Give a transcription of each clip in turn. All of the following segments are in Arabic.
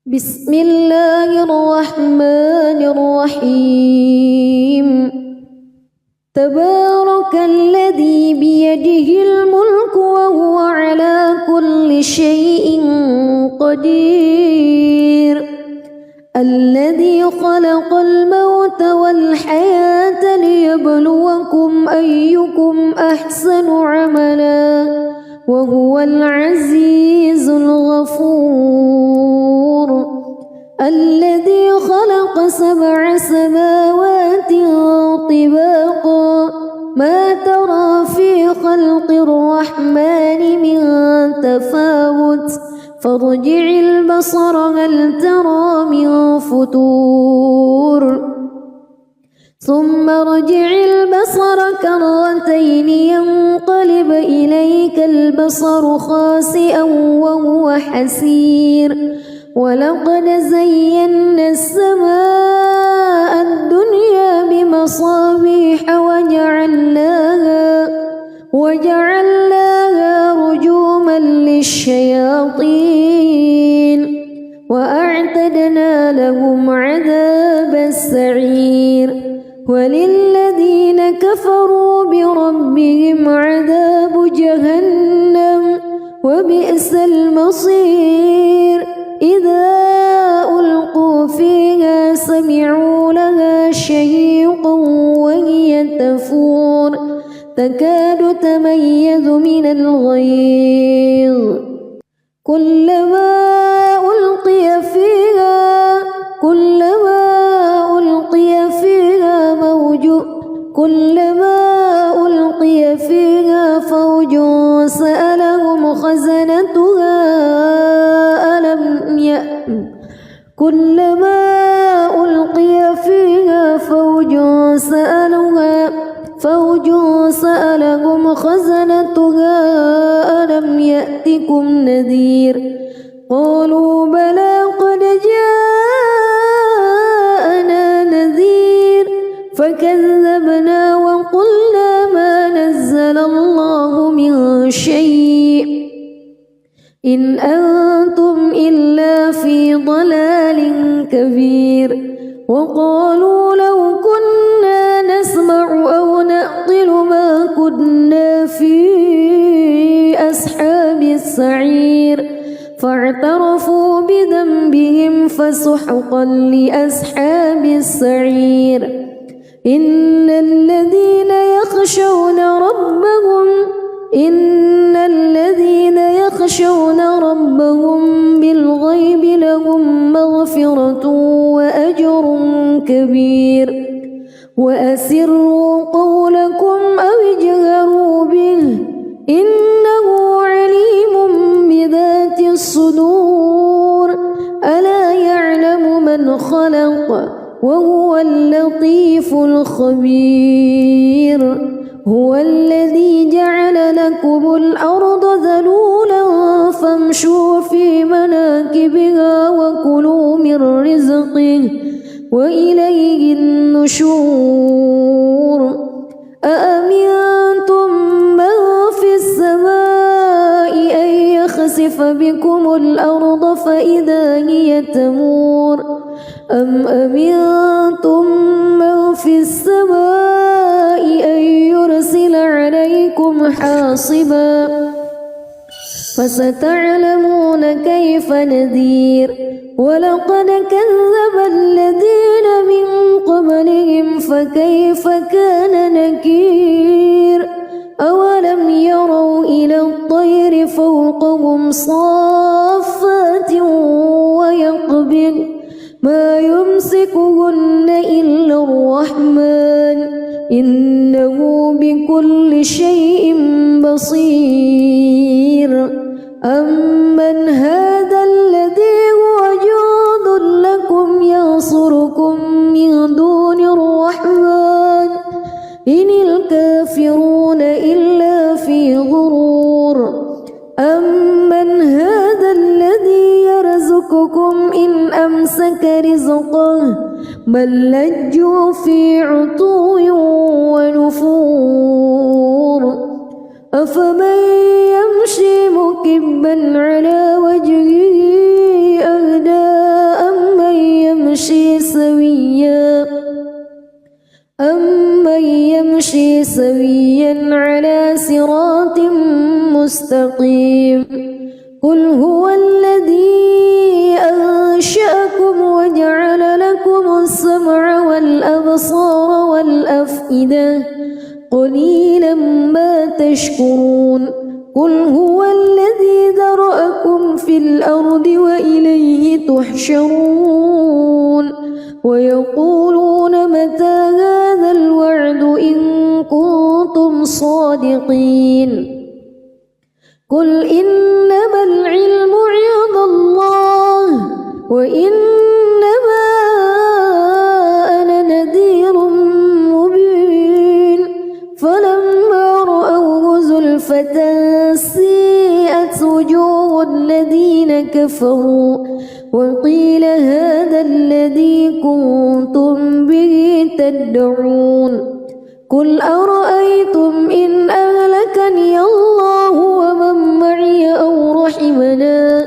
بسم الله الرحمن الرحيم تبارك الذي بيده الملك وهو على كل شيء قدير الذي خلق الموت والحياة ليبلوكم أيكم أحسن عملا وهو العزيز الغفور الذي خلق 7 سماوات طباقا ما ترى في خلق الرحمن من تفاوت فارجع البصر هل ترى من فتور ثم ارجع البصر كرتين ينقلب إليك البصر خاسئا وهو حسير ولقد زينا السماء الدنيا بمصابيح وجعلناها رجوما للشياطين وأعتدنا لهم عذاب السعير وللذين كفروا بربهم عذاب جهنم وبئس المصير إذا ألقوا فيها سمعوا لها شهيقا وهي تفور تكاد تميز من الغيظ كلما ألقي فيها فوج سألهم خزنتها ألم يأتكم نذير قالوا بلى قد جاءنا نذير فكذبنا وقلنا ما نزل الله من شيء إن أنتم إلا في ضلال كبير وقالوا لو كنا نسمع أو نعقل ما كنا في أصحاب السعير فاعترفوا بذنبهم فسحقا لأصحاب السعير إن الذين يخشون ربهم بالغيب لهم مغفرة وأجر كبير وأسروا قولكم أو اجهروا به إنه عليم بذات الصدور ألا يعلم من خلق وهو اللطيف الخبير هو الذي جعل لكم الأرض ذلولا فامشوا في مناكبها وكلوا من رزقه وإليه النشور أأمنتم من في السماء أن يخسف بكم الأرض فإذا هي تمور أم أمنتم من في السماء أن يرسل عليكم حاصبا فستعلمون كيف نذير ولقد كذب الذين من قبلهم فكيف كان نكير أولم يروا إلى الطير فوقهم صافات ويقبض ما يمسكهن إلا الرحمن إنه بكل شيء بصير أمن هذا الذي هو جند لكم ينصركم من دون الرحمن إن الكافرون إلا في غرور أمن هذا الذي يرزقكم إن أمسك رزقه بل لجوا في عتو ونفور أفمن يمشي مكبا على وجهه أهدى سويا على صراط مستقيم قل هو الذي أنشأكم وجعل لكم السمع والأبصار والأفئدة قليلا ما تشكرون قل هو الذي ذرأكم في الأرض وإليه تحشرون ويقولون متى هذا الوعد إن كنتم صادقين قل إنما العلم عند الله وإنما أنا نذير مبين فلما رأوه زلفة سيئت وجوه الذين كفروا وقيل هذا الذي كنتم به تدعون قل أرأيتم إن أهلكني الله ومن معي أو رحمنا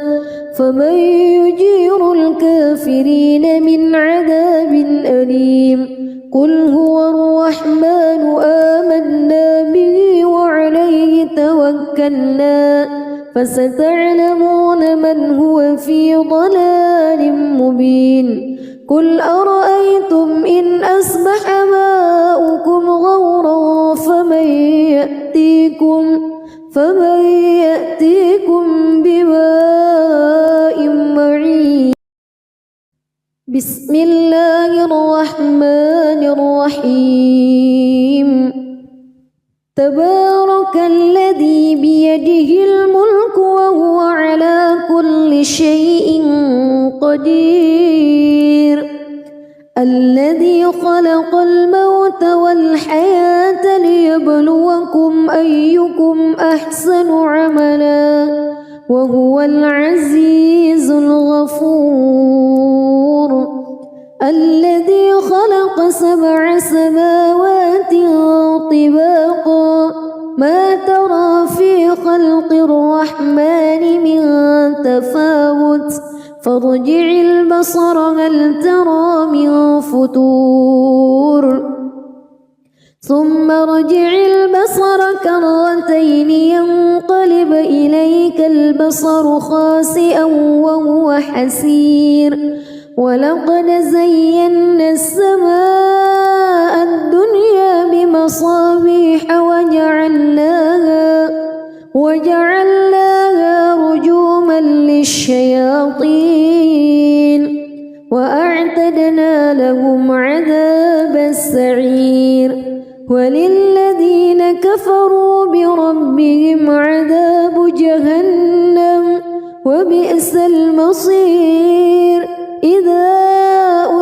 فمن يجير الكافرين من عذاب أليم قل هو الرحمن آمنا به وعليه توكلنا فستعلمون من هو في ضلال مبين قل أرأيتم إن أصبح ماؤكم غورا فمن يأتيكم بماء معين بسم الله الرحمن الرحيم تبارك الذي بيده الملك وهو على كل شيء قدير الذي خلق الموت والحياة ليبلوكم أيكم أحسن عملا وهو العزيز الغفور الذي خلق 7 سماوات طباقا ما ترى في خلق الرحمن من تفاوت فارجع البصر هل ترى من فتور ثم ارجع البصر كرتين ينقلب إليك البصر خاسئا وهو حسير ولقد زينا السماء الدنيا بمصابيح وجعلناها رجوما للشياطين وأعتدنا لهم عذاب السعير وللذين كفروا بربهم عذاب جهنم وبئس المصير إذا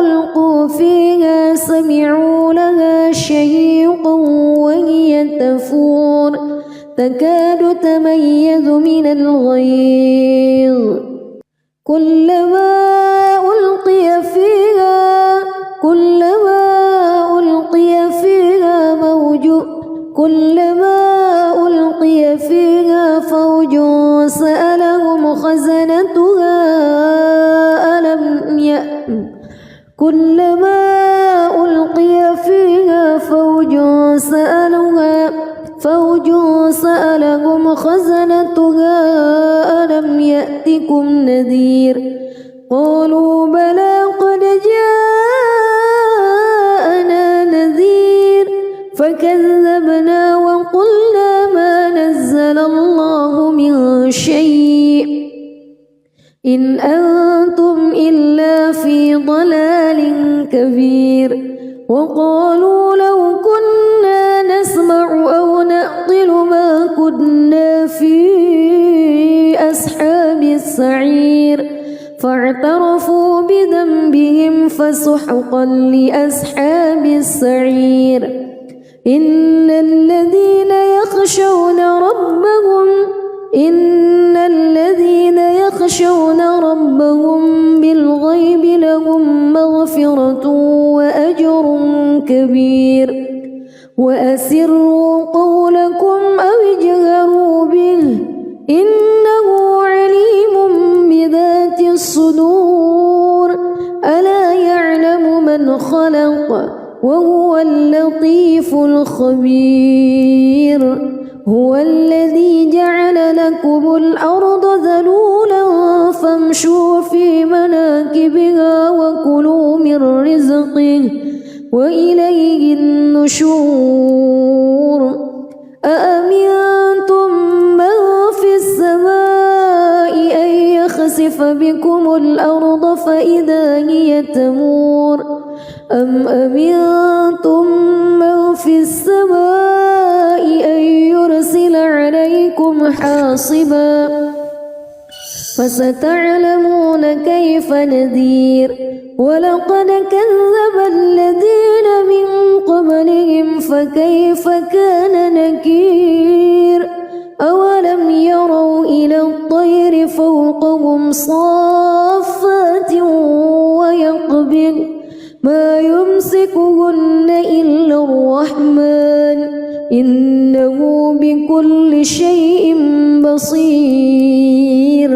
ألقوا فيها سمعوا لها شهيقا وهي تفور تكاد تميز من الغيظ كلما ألقي فيها فوج سألهم خزنتها ألم يأتكم نذير قالوا بلى قد جاءنا نذير فكذبنا وقلنا ما نزل الله من شيء إن أنتم إلا في ضلال كبير وقالوا لو كنا نسمع أو نعقل ما كنا في أصحاب السعير فاعترفوا بذنبهم فسحقا لأصحاب السعير إن الذين يخشون ربهم بالغيب لهم مغفرة وأجر كبير وأسروا قولكم أو اجهروا به إنه عليم بذات الصدور ألا يعلم من خلق وهو اللطيف الخبير. هو الذي جعل لكم الأرض ذلولا فامشوا في مناكبها وكلوا من رزقه وإليه النشور. أأمنتم من في السماء أن يخسف بكم الأرض فإذا هي تمور أم أمنتم من في السماء أن يرسل عليكم حاصبا فستعلمون كيف نذير. ولقد كذب الذين من قبلهم فكيف كان نكير. أولم يروا إلى الطير فوقهم صافات ويقبض ما يمسكهن إلا الرحمن إنه بكل شيء بصير.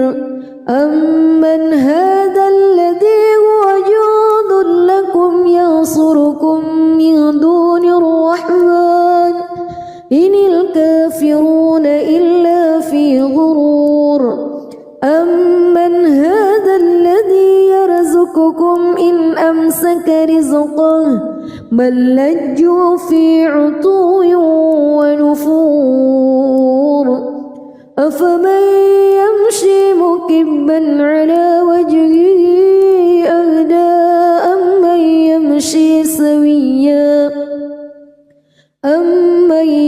أمن هذا الذي هو جند لكم ينصركم من دون الرحمن إن الكافرون إلا في غرور. أمن هذا الذي يرزقكم إن أمسك رزقه بل لجوا في عتو ونفور. أفمن يمشي مكبا على وجهه أهدى أمن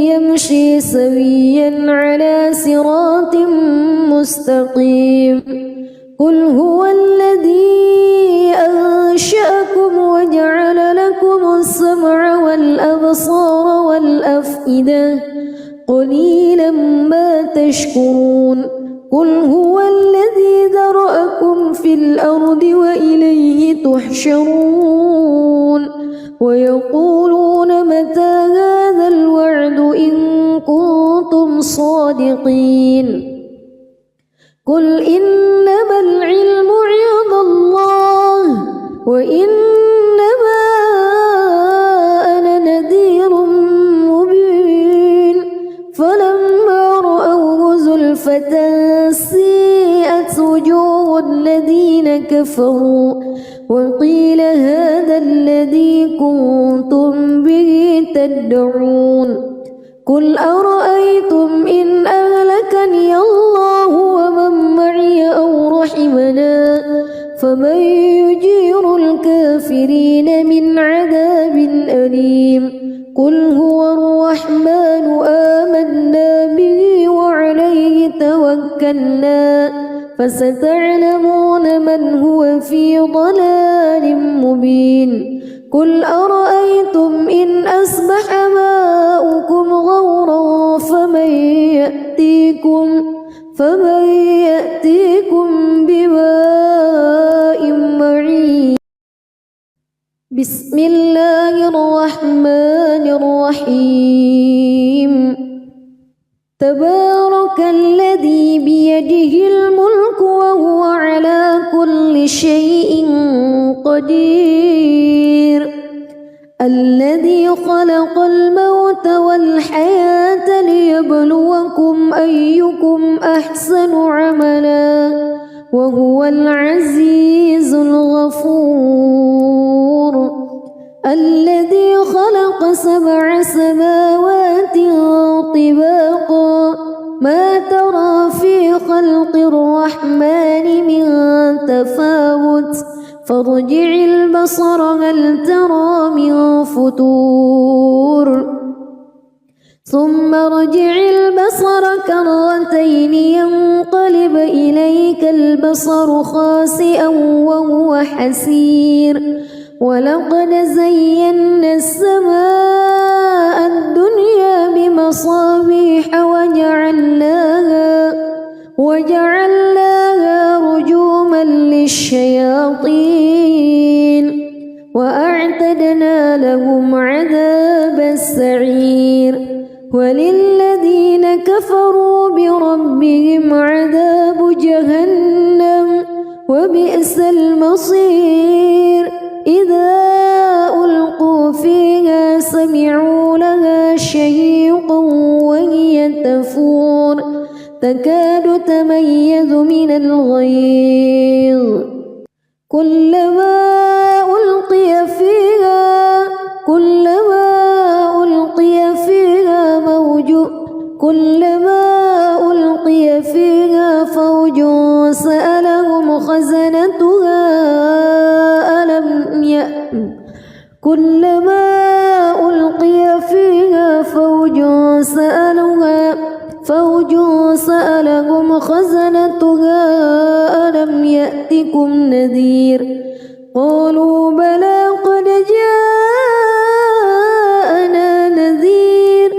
يمشي سويا على صراط مستقيم. قل هو الذي أنشأكم وجعل لكم السمع والأبصار والأفئدة قليلا ما تشكرون. قل هو الذي ذرأكم في الأرض وإليه تحشرون. ويقولون متى هذا الوعد إن كنتم صادقين. قل إنما العلم عند الله وإنما أنا نذير مبين. فلما رأوه زلفة سيئت وجوه الذين كفروا وقيل هذا الذي كنتم به تدعون. قل أرأيتم إن أهلكني الله ومن معي أو رحمنا فمن يجير الكافرين من عذاب أليم. قل هو الرحمن آمنا به وعليه توكلنا فستعلمون من هو في ضلال مبين. قل أرأيتم إن أصبح ماؤكم غورا فمن يأتيكم بماء معين. بسم الله الرحمن الرحيم. تبارك الذي بيده الملك وهو على كل شيء قدير. الذي خلق الموت والحياة ليبلوكم أيكم أحسن عملا وهو العزيز الغفور. الذي خلق 7 سماوات طباقا ما ترى في خلق الرحمن من تفاوت فارجع البصر هل ترى من فتور ثم ارجع البصر كرتين ينقلب إليك البصر خاسئا وهو حسير. ولقد زينا السماء الدنيا بمصابيح وجعلناها رجوما للشياطين وأعتدنا لهم عذاب السعير. وللذين كفروا بربهم عذاب جهنم وبئس المصير. إذا ألقوا فيها تكاد تميز من الغيظ كلما ألقي فيها فوج سألهم خزنتها ألم يأتكم نذير قالوا بلى قد جاءنا نذير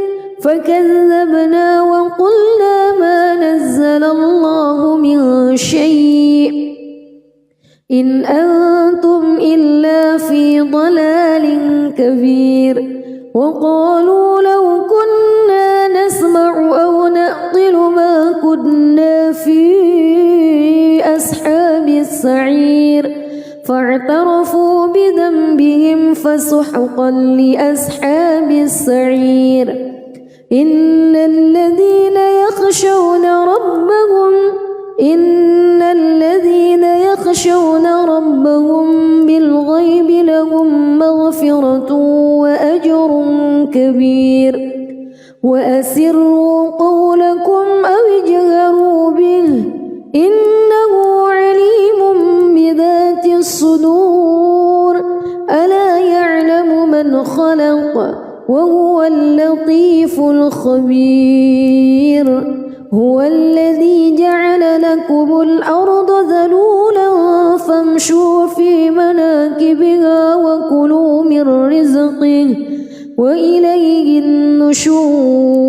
فكذبنا وقلنا ما نزل الله من شيء إن أنتم إلا في ضلال كبير وقالوا لو كنا نسمع أو نعقل ما كنا في أصحاب السعير فاعترفوا بذنبهم فسحقا لأصحاب السعير إن الذين يخشون ربهم بالغيب لهم مغفرة وأجر كبير وأسروا قولكم أو اجهروا به إنه عليم بذات الصدور ألا يعلم من خلق وهو اللطيف الخبير هو الذي جعل لكم الأرض ذلولا فامشوا في مناكبها وكلوا من رزقه وإليه النشور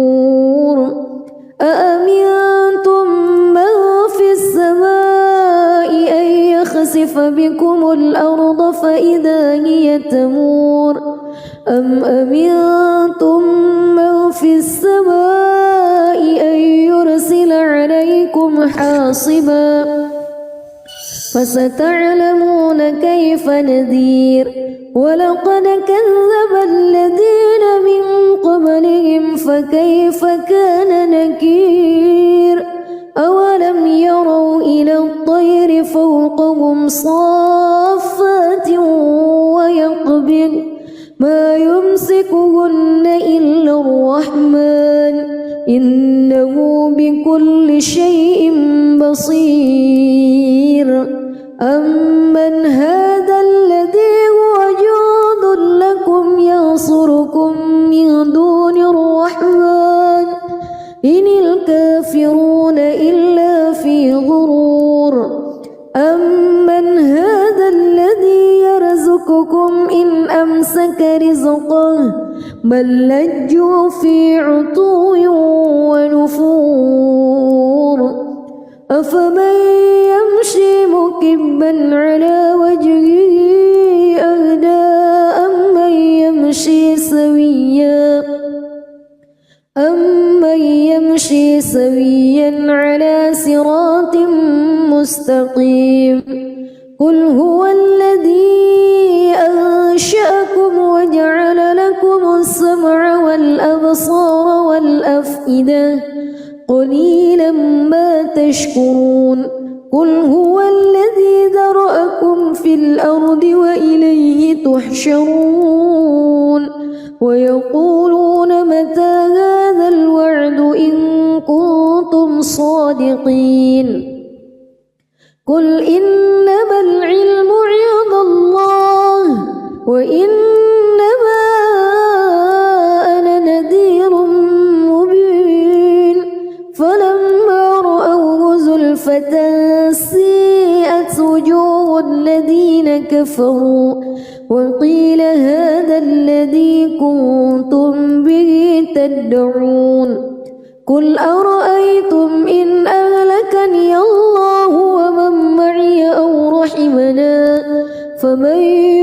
أأمنتم من في السماء أن يخسف بكم الأرض فإذا هي تمور أم أمنتم من في السماء أن يرسل عليكم حاصبا فستعلمون كيف نذير ولقد كذب الذين من قبلهم فكيف كان نكير أولم يروا إلى الطير فوقهم صافات ويقبض ما يمسكهن إلا الرحمن إنه بكل شيء بصير أمن هذا الذي هو جند لكم ينصركم من دون الرحمن إن الكافرون إلا في غرور أمن هذا الذي يرزقكم إن أمسك رزقه بل لجوا في عتو ونفور أفمن يمشي مكبا على وجهه أهدى أمن يمشي سويا على صراط مستقيم قل هو الذي أنشأكم وجعل لكم السمع والأبصار والأفئدة قليلا ما تشكرون قل هو الذي ذرأكم في الأرض وإليه تحشرون ويقولون متى هذا الوعد إن كنتم صادقين قل إنما العلم عند الله وإنما أنا نذير مبين فلما رأوه زلفة سيئت وجوه الذين كفروا وقيل هذا الذي كنتم به تدعون قل أرأيتم إن أهلكني الله ومن معي أو رحمنا فمن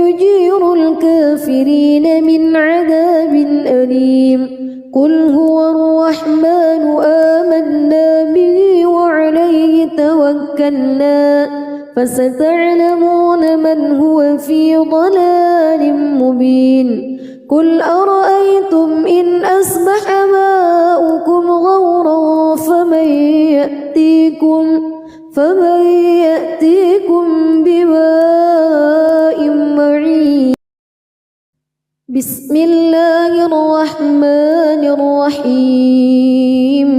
يجير الكافرين من عذاب أليم قل هو الرحمن آمنا به وعليه توكلنا فستعلمون من هو في ضلال مبين قل أرأيتم إن أصبح ماؤكم غورا بكم فمن يأتيكم بماء معين. بسم الله الرحمن الرحيم.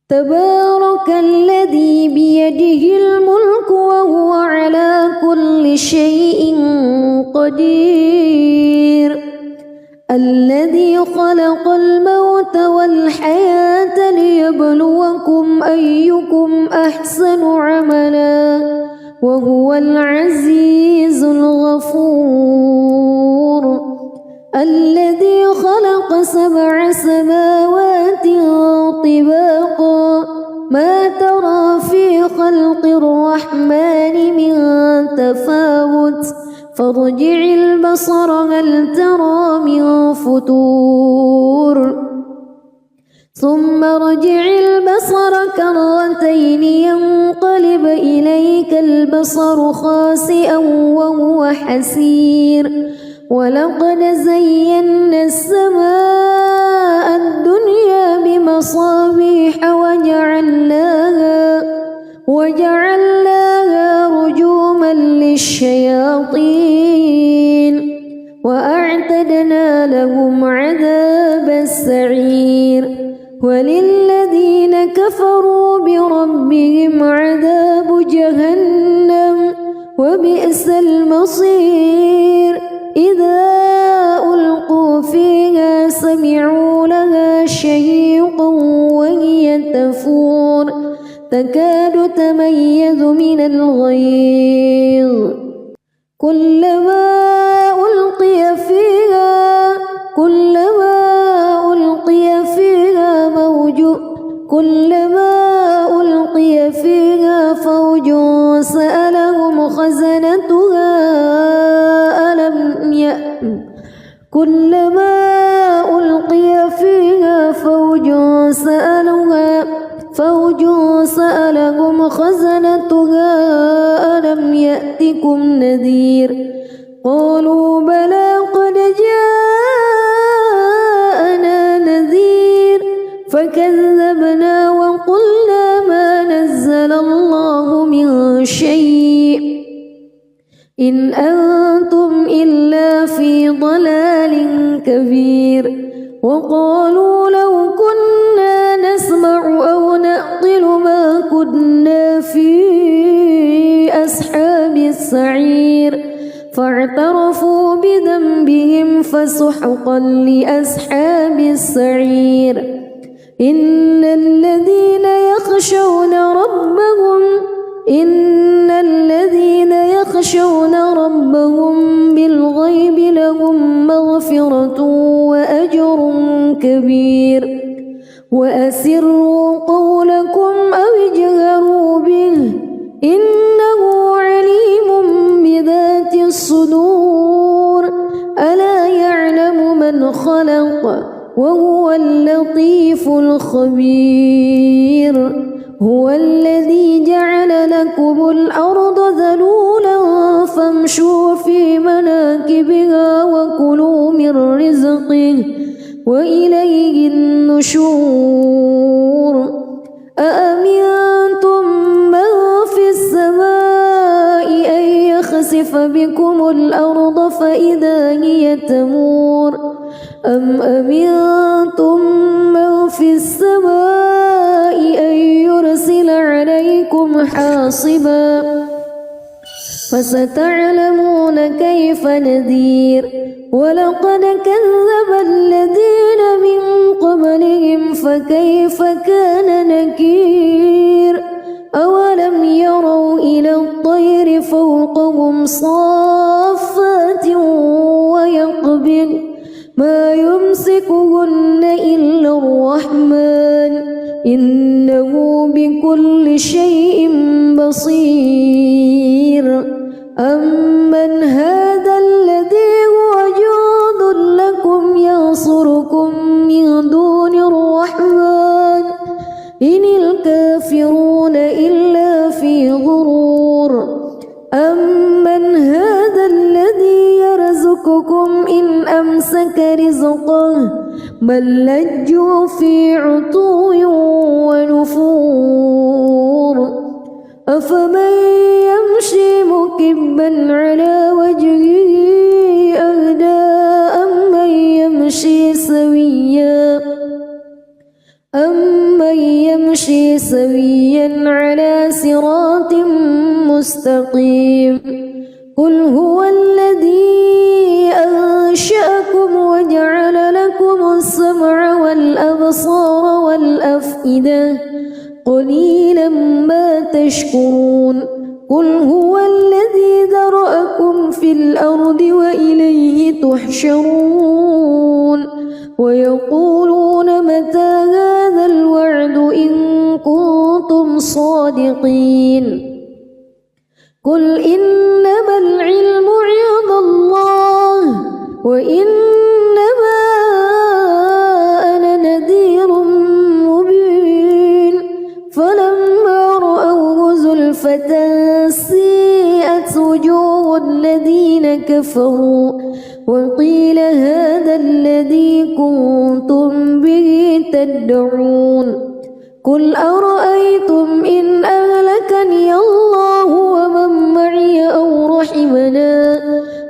تبارك الذي بيده الملك وهو على كل شيء قدير. الذي خلق الموت والحياة ليبلوكم أيكم أحسن عملا وهو العزيز الغفور. الذي خلق 7 سماوات طباقا ما ترى في خلق الرحمن من تفاوت فارجع البصر هل ترى من فتور ثم ارجع البصر كرتين ينقلب إليك البصر خاسئا وهو حسير. ولقد زينا السماء الدنيا بمصابيح وجعلناها رجوما للشياطين وأعتدنا لهم عذاب السعير. وللذين كفروا بربهم عذاب جهنم وبئس المصير. إذا ألقوا فيها سمعوا لها شهيقا وهي تفور تكاد تميز من الغيظ كلما ألقي فيها فوج سألهم خزنتها ألم يأتكم نذير قالوا بلى قد جاءنا نذير فكذبنا وقلنا ما نزل الله من شيء إن أنتم إلا في ضلال كبير. وقالوا لو كنا نسمع أو نعقل ما كنا في أصحاب السعير فاعترفوا بذنبهم فسحقا لأصحاب السعير. إن الذين يخشون ربهم بالغيب لهم مغفرة وأجر كبير. وأسروا قولكم أو اجهروا به إنه عليم بذات الصدور. ألا يعلم من خلق وهو اللطيف الخبير. هو الذي جعل لكم الأرض ذلولا فامشوا في مناكبها وكلوا من رزقه وإليه النشور. أأمنتم من في السماء أن يخسف بكم الأرض فإذا هي تمور أم أمنتم من في السماء أن يرسل عليكم حاصبا فستعلمون كيف نذير. ولقد كذب الذين من قبلهم فكيف كان نكير. أولم يروا إلى الطير فوقهم صافات ويقبض ما يمسكهن إلا الرحمن إنه بكل شيء بصير. أمن هذا الذي هو جند لكم ينصركم من دون الرحمن إن الكافرون إلا في غرور. أمن هذا الذي يرزقكم إن أمسك رزقه بل لجوا في عتو ونفور. أفمن يمشي مكبا على وجهه أهدى أمن يمشي سويا على صراط مستقيم قل هو الذي أنشأكم وجعل لكم السمع والأبصار والأفئدة قليلا ما تشكرون قل هو الذي ذرأكم في الأرض وإليه تحشرون ويقولون متى هذا الوعد إن كنتم صادقين قل إنما العلم عند الله وإنما أنا نذير مبين فلما رأوه زلفة سيئت وجوه الذين كفروا وقيل هذا الذي كنتم به تدعون قل أرأيتم إن أهلكني الله ومن معي أو رحمنا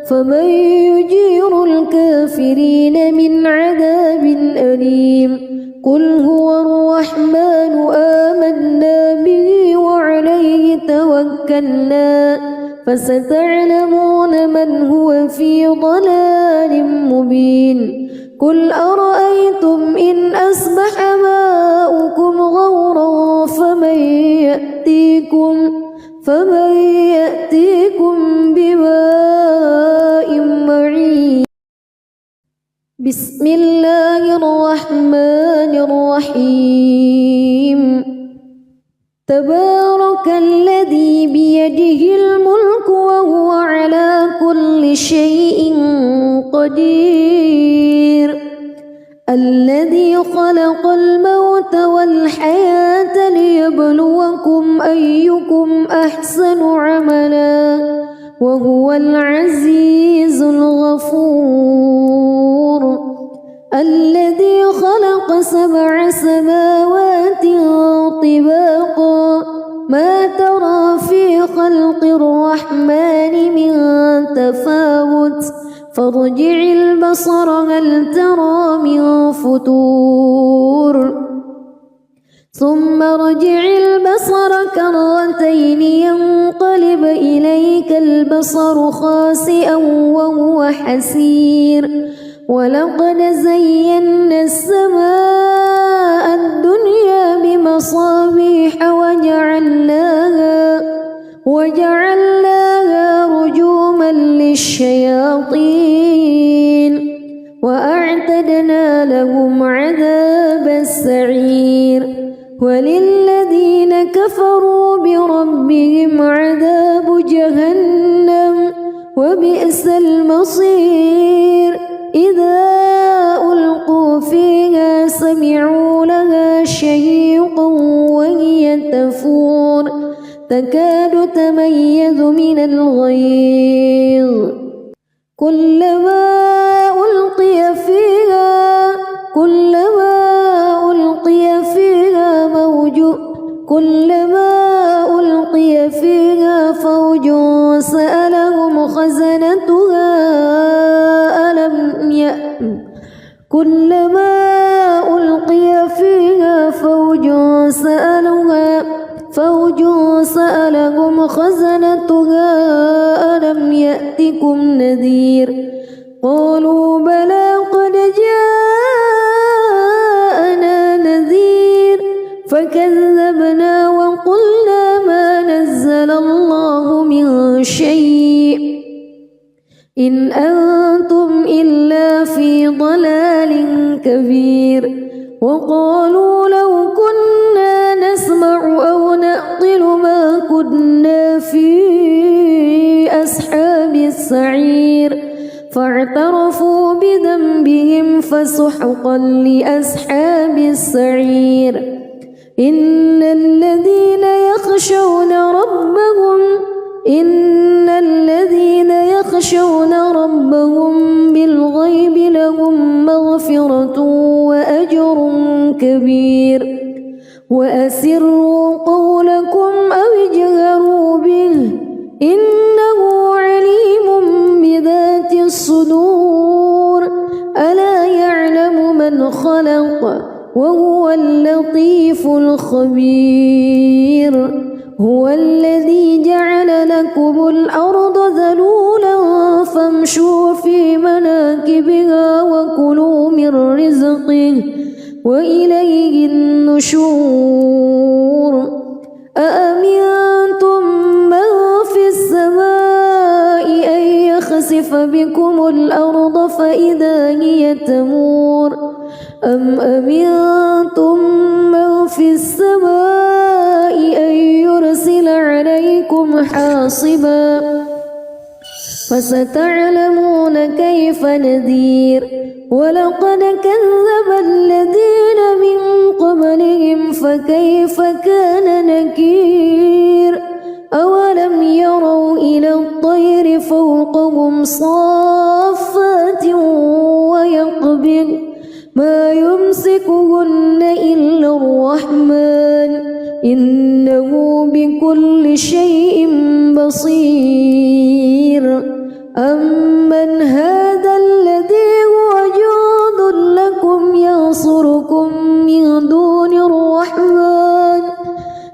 فمن يجير الكافرين من عذاب أليم قل هو الرحمن آمنا به وعليه توكلنا فستعلمون من هو في ضلال مبين قل أرأيتم إن أصبح ماؤكم غورا فمن يأتيكم بماء معين بسم الله الرحمن الرحيم تبارك الذي بيده الملك وهو على كل شيء قدير الذي خلق الموت والحياة ليبلوكم أيكم أحسن عملا وهو العزيز الغفور الذي خلق 7 سماوات طباقا ما ترى في خلق الرحمن من تفاوت فارجع البصر هل ترى من فطور ثم ارجع البصر كرتين ينقلب إليك البصر خاسئا وهو حسير ولقد زينا السماء الدنيا بمصابيح وجعلناها رجوما للشياطين وأعتدنا لهم عذاب السعير وللذين كفروا بربهم عذاب جهنم وبئس المصير إذا ألقوا فيها سمعوا لها شهيقا وهي تفور تكاد تميز من الغيظ كلما ألقي فيها فوج سألهم خزنتها كلما ألقي فيها فوج سألهم خزنتها ألم يأتكم نذير قالوا بلى قد جاءنا نذير فكذبنا وقلنا ما نزل الله من شيء إن أنتم إلا في ضلال كبير وقالوا لو كنا نسمع أو نعقل ما كنا في أصحاب السعير فاعترفوا بذنبهم فسحقا لأصحاب السعير إن الذين يخشون ربهم بالغيب لهم مغفرة وأجر كبير وأسروا قولكم أو اجهروا وهو اللطيف الخبير هو الذي جعل لكم الأرض ذلولا فامشوا في مناكبها وكلوا من رزقه وإليه النشور أأمنتم من في السماء أن يخسف بكم الأرض فإذا هي تمور أم أمنتم من في السماء أن يرسل عليكم حاصبا فستعلمون كيف نذير ولقد كذب الذين من قبلهم فكيف كان نكير أولم يروا إلى الطير فوقهم صافات ويقبض ما يمسكهن إلا الرحمن إنه بكل شيء بصير أمن هذا الذي هو جند لكم ينصركم من دون الرحمن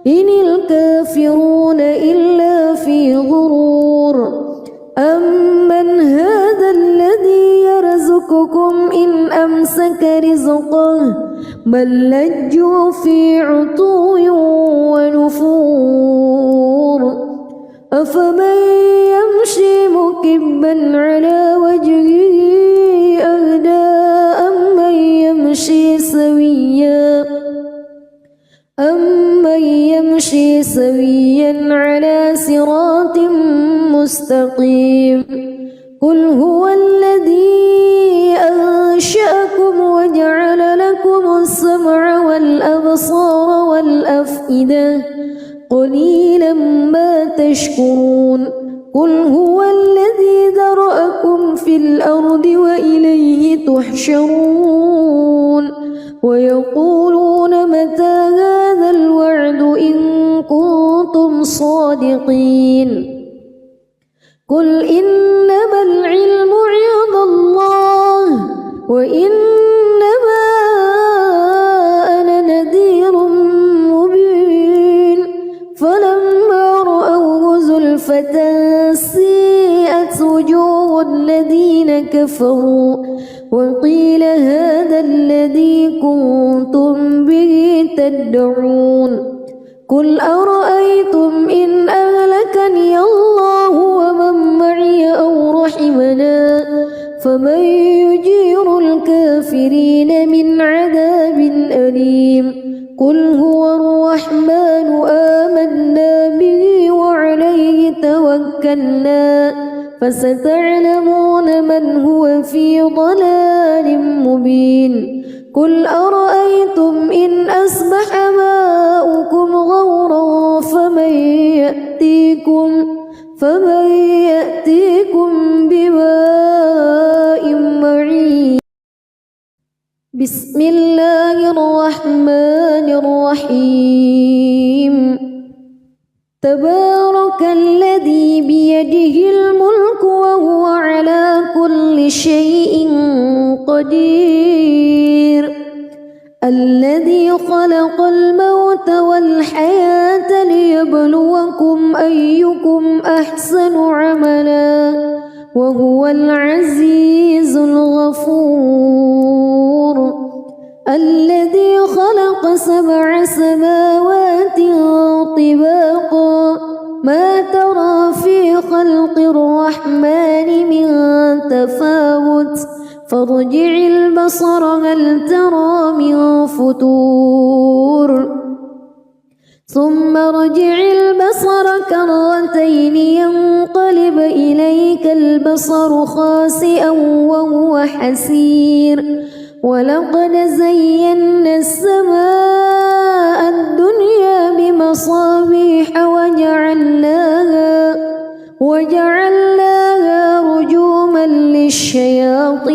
إن الكافرون إلا في غرور أمن هذا الذي يرزقكم إن أمسك رزقه بل لجوا في عتو ونفور أفمن يمشي مكبا على وجهه أهدى أمن يمشي سويا على صراط مستقيم قل هو الذي أنشأكم وجعل لكم السمع والأبصار والأفئدة قليلا ما تشكرون قل هو الذي ذرأكم في الأرض وإليه تحشرون ويقولون متى هذا الوعد إن كنتم صادقين قل إنما العلم عند الله وإنما أنا نذير مبين فلما رأوه زلفة سيئت وجوه الذين كفروا وقيل هذا الذي كنتم به تدعون قل أرأيتم إن أهلكني الله ومن معي أو رحمنا فمن يجير الكافرين من عذاب أليم قل هو الرحمن آمنا به وعليه توكلنا فستعلمون من هو في ضلال مبين قل أرأيتم إن أصبح ماؤكم غورا فمن يأتيكم بماء معين بسم الله الرحمن الرحيم تبارك الذي بيده الملك وهو على كل شيء قدير الذي خلق الموت والحياة ليبلوكم أيكم أحسن عملا وهو العزيز الغفور الذي خلق 7 سماوات طباقا ما ترى في خلق الرحمن من تفاوت فارجع البصر هل ترى من فتور ثم ارجع البصر كرتين ينقلب إليك البصر خاسئا وهو حسير ولقد زينا السماء الدنيا بمصابيح وجعلناها رجوما للشياطين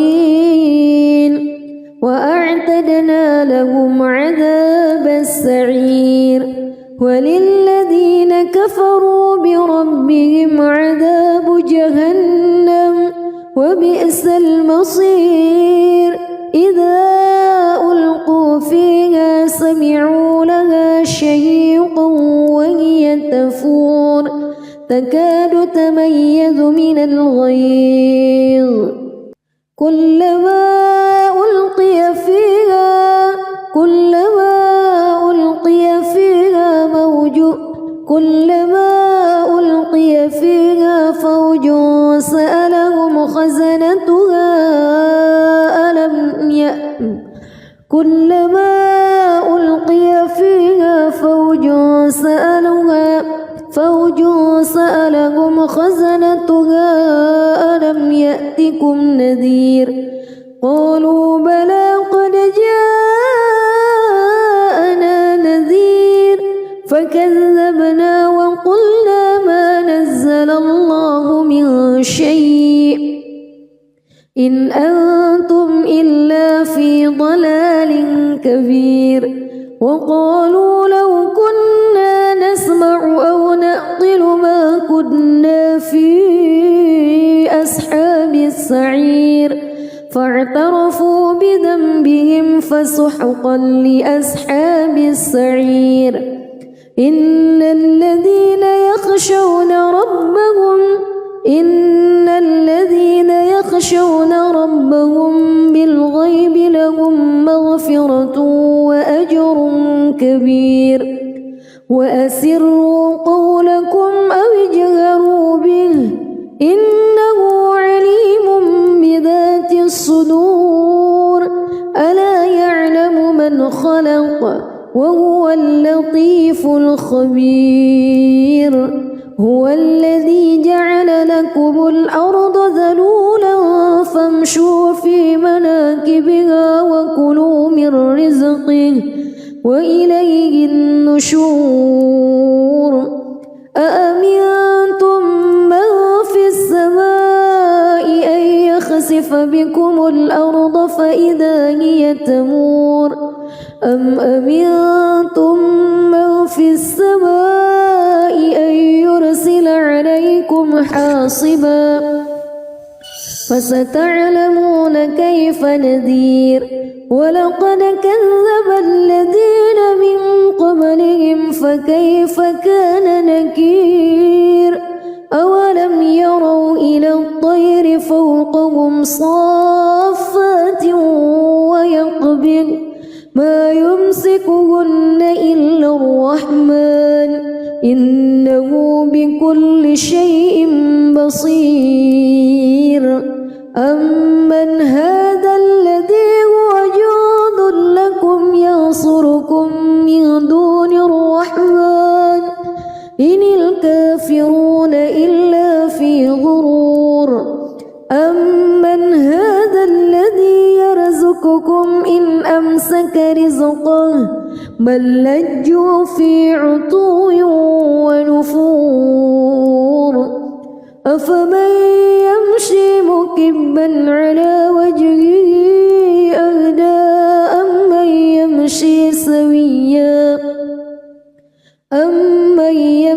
وأعتدنا لهم عذاب السعير وللذين كفروا بربهم عذاب جهنم وبئس المصير إذا ألقوا فيها تكاد تميز من الغيظ كلما ألقي فيها فوج سألهم خزنتها ألم يأتكم نذير قالوا بلى قد جاءنا نذير فكذبنا وقلنا ما نزل الله من شيء إن أنتم إلا في ضلال كبير وقالوا لو كنا نسمع أو نعقل ما كنا في أصحاب السعير فاعترفوا بذنبهم فسحقا لأصحاب السعير إن الذين يخشون ربهم بالغيب لهم مغفرة وأجر كبير وأسروا قولكم أو اجهروا به إنه عليم بذات الصدور ألا يعلم من خلق وهو اللطيف الخبير هو الذي جعل لكم الأرض ذلولا فامشوا في مناكبها وكلوا من رزقه وإليه النشور أأمنتم من في السماء أن يخسف بكم الأرض فإذا هي تمور أم أمنتم من في السماء أن يرسل عليكم حاصبا فستعلمون كيف نذير ولقد كذب الذين من قبلهم فكيف كان نكير أولم يروا إلى الطير فوقهم صافات ويقبض ما يمسكهن إلا الرحمن إنه بكل شيء بصير أمن هذا الذي هو جند لكم ينصركم من دون الرحمن إن الكافرون إلا في غرور أمن هذا الذي يرزقكم إن أمسك رزقه بل لجوا في عتو ونفور أفمن يمشي مكبا على وجهه أهدى أمن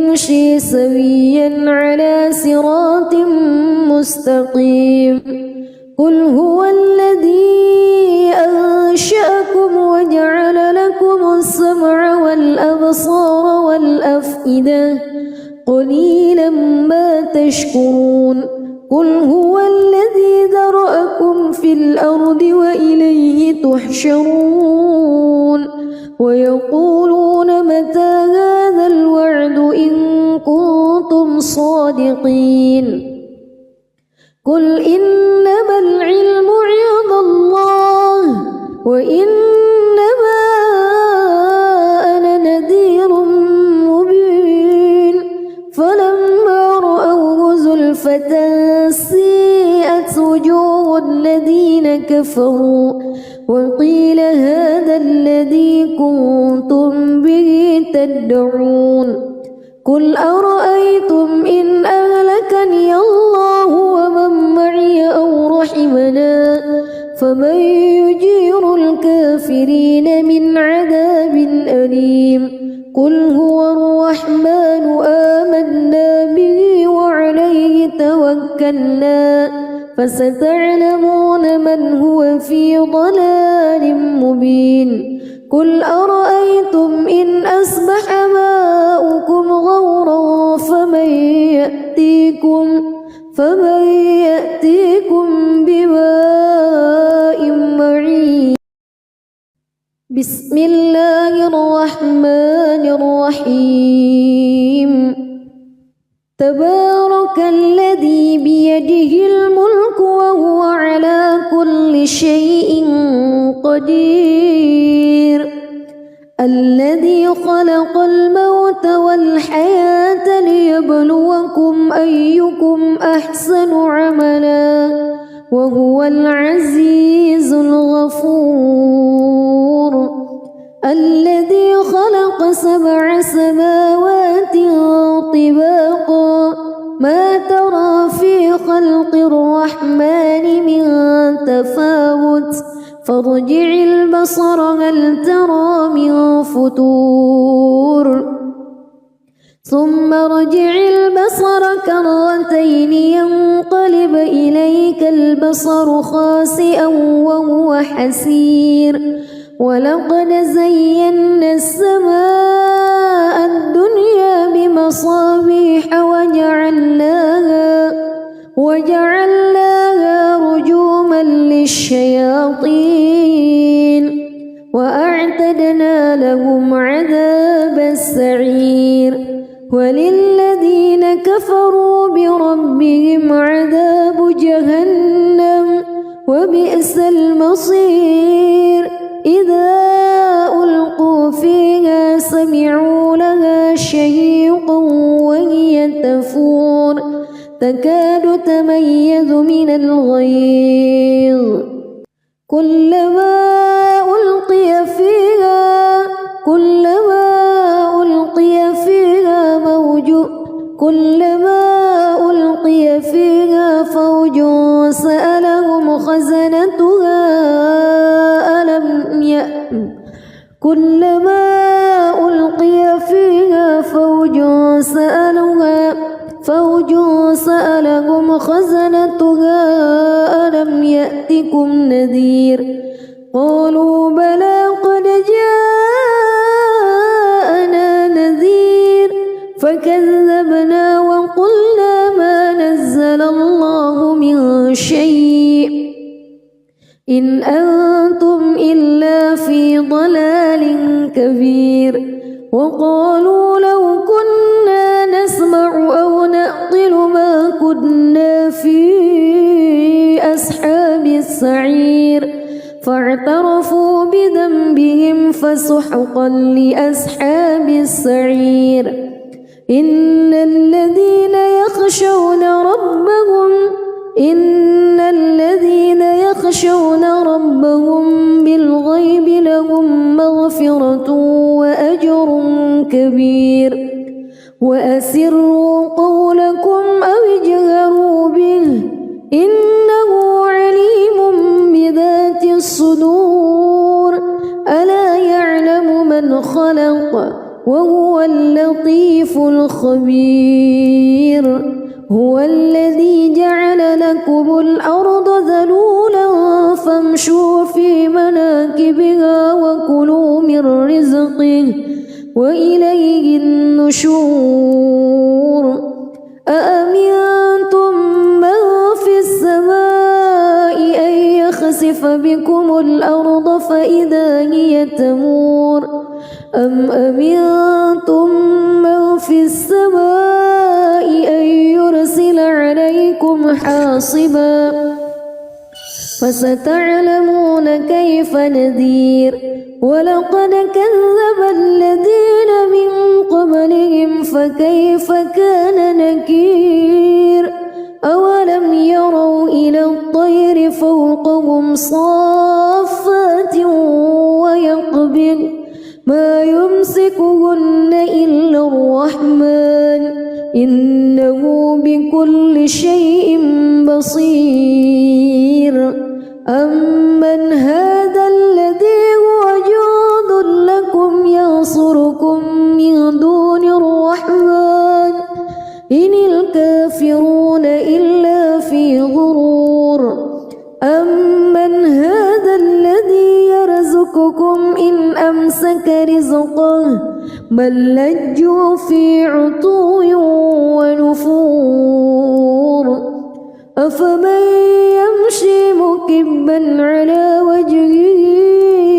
يمشي سويا على صراط مستقيم قل هو الذي أنشأكم وجعل لكم السمع والأبصار والأفئدة قليلا ما تشكرون قل هو الذي ذرأكم في الأرض وإليه تحشرون ويقولون متى هذا الوعد إن كنتم صادقين قل إنما العلم عند الله وإنما أنا نذير مبين فلما رأوه زلفة سيئت وجوه الذين كفروا وقيل هذا الذي كنتم به تدعون قل أرأيتم إن أهلكني الله ومن معي أو رحمنا فمن يجير الكافرين من عذاب أليم قل هو الرحمن آمنا به وعليه توكلنا فستعلمون من هو في ضلال مبين قل أرأيتم إن أصبح ماؤكم غورا فمن يأتيكم بماء معين. بسم الله الرحمن الرحيم. تبارك الذي بيده الملك وهو على كل شيء قدير. الذي خلق الموت والحياة ليبلوكم أيكم أحسن عملا وهو العزيز الغفور. الذي خلق 7 سماوات طباقا ما ترى في خلق الرحمن من تفاوت فارجع البصر هل ترى من فتور ثم ارجع البصر كرتين ينقلب إليك البصر خاسئا وهو حسير. ولقد زينا السماء الدنيا بمصابيح وجعلناها رجوما للشياطين وأعتدنا لهم عذاب السعير. وللذين كفروا بربهم عذاب جهنم وبئس المصير. إذا ألقوا فيها سمعوا لها شهيقا وهي تفور تكاد تميز من الغيظ. كلما ألقي فيها فوج سألهم خزنتها ألم يأتكم نذير. قالوا بلى قد جاءنا نذير فكذبنا وقلنا ما نزل الله من شيء إن أنتم إلا في ضلال كبير. وقالوا لو كنا نسمع أو نعقل ما كنا في أصحاب السعير فاعترفوا بذنبهم فسحقا لأصحاب السعير. إن الذين يخشون ربهم بالغيب لهم مغفرة وأجر كبير. وأسروا قولكم أو اجهروا به إنه عليم بذات الصدور. ألا يعلم من خلق وهو اللطيف الخبير. هو الذي جعل لكم الأرض ذلولا فامشوا في مناكبها وكلوا من رزقه وإليه النشور. أأمنتم من في السماء أن يخسف بكم الأرض فإذا هي تمور أم أمنتم من في السماء أن يرسل عليكم حاصبا فستعلمون كيف نذير. ولقد كذب الذين من قبلهم فكيف كان نكير. أولم يروا إلى الطير فوقهم صافات ويقبض ما يمسكهن إلا الرحمن إنه بكل شيء بصير. أمن هذا الذي هو جند لكم ينصركم من دون الرحمن إن الكافرون إلا في غرور. أمن أمسك رزقه بل لجوا في عتو ونفور أفمن يمشي مكبا على وجهه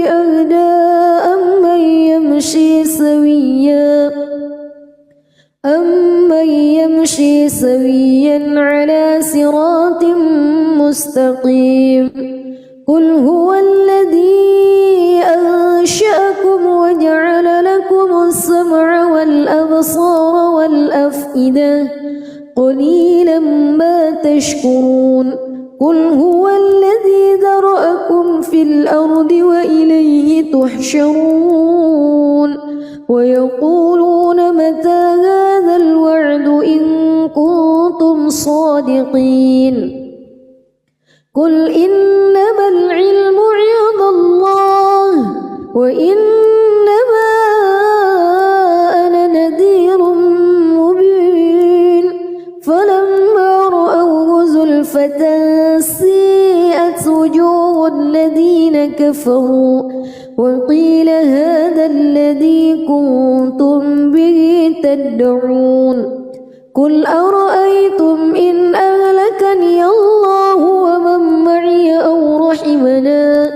أهدى أمن يمشي سويا على صراط مستقيم قل هو الذي أنشأكم وجعل لكم السمع والأبصار والأفئدة قليلا ما تشكرون قل هو الذي ذرأكم في الأرض وإليه تحشرون ويقولون متى هذا الوعد إن كنتم صادقين قل إنما العلم عند الله وإنما أنا نذير مبين فلما رأوه زلفة سيئت وجوه الذين كفروا وقيل هذا الذي كنتم به تدعون قل أرأيتم إن أهلكني الله ومن معي أو رحمنا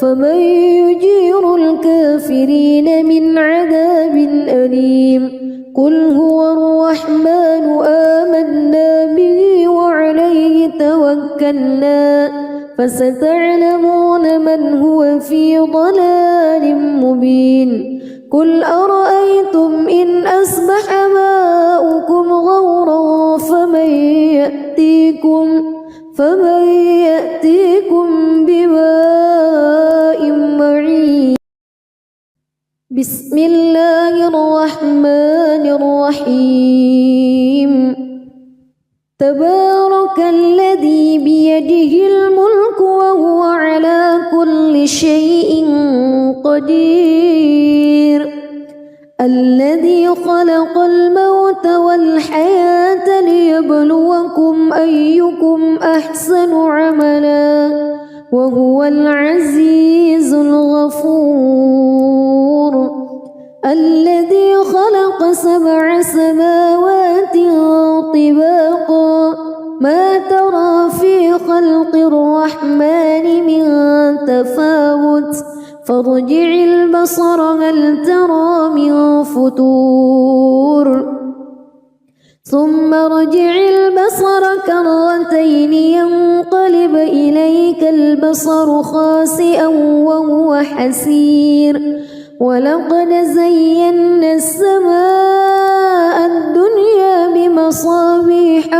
فمن يجير الكافرين من عذاب أليم قل هو الرحمن آمنا به وعليه توكلنا فستعلمون من هو في ضلال مبين قل أرأيتم إن أصبح ماؤكم غورا فمن يأتيكم بماء معين بسم الله الرحمن الرحيم تبارك الذي بيده الملك وهو على كل شيء قدير الذي خلق الموت والحياة ليبلوكم أيكم أحسن عملا وهو العزيز الغفور الذي خلق 7 سماوات طباقا ما ترى في خلق الرحمن من تفاوت فارجع البصر هل ترى من فتور ثم ارجع البصر كرتين ينقلب إليك البصر خاسئا وهو حسير ولقد زينا السماء الدنيا بمصابيح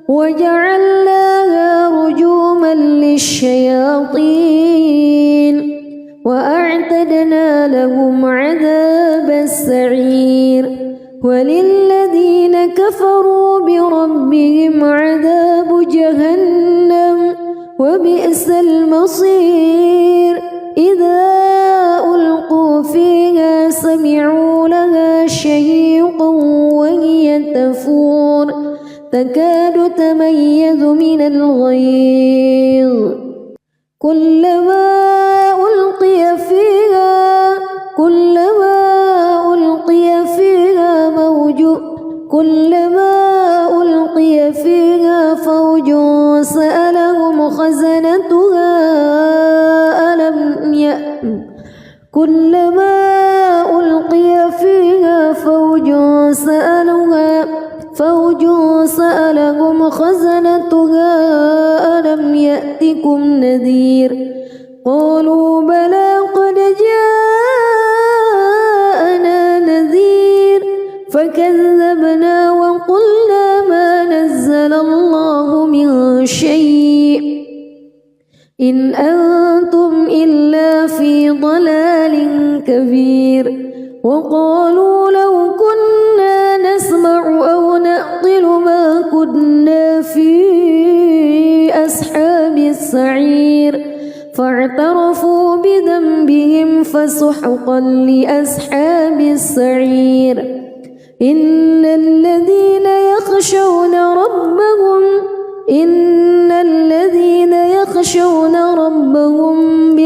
وجعلناها رجوما للشياطين وأعتدنا لهم عذاب السعير وللذين كفروا بربهم عذاب جهنم وبئس المصير إذا ألقوا فيها سمعوا لها شهيقا وهي تفور تكاد تميز من الغيظ كلما ألقي فيها فوج سألهم خزنتها ألم يأتكم نذير قالوا بلى قد جاءنا نذير فكذبنا وقلنا ما نزل الله من شيء إن أنتم إلا في ضلال كبير وقالوا لو كنا نسمع أو نعقل ما كنا في أصحاب السعير فاعترفوا بذنبهم فسحقا لأصحاب السعير إن الذين يخشون ربهم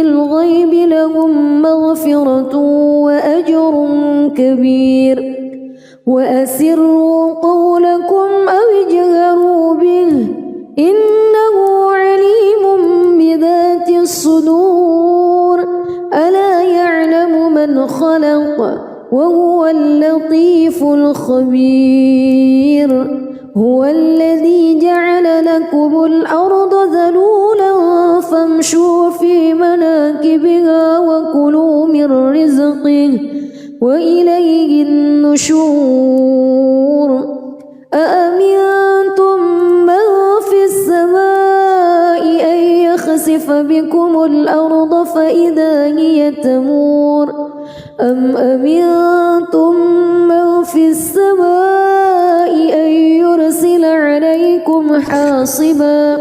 بالغيب لهم مغفرة وأجر كبير وأسروا قولكم أو اجهروا به إنه عليم بذات الصدور ألا يعلم من خلق وهو اللطيف الخبير هو الذي جعل لكم الأرض ذلولا فامشوا في مناكبها وكلوا من رزقه وإليه النشور أأمنتم من في السماء أن يخسف بكم الأرض فإذا هي تمور أم أمنتم من في السماء أن يرسل عليكم حاصبا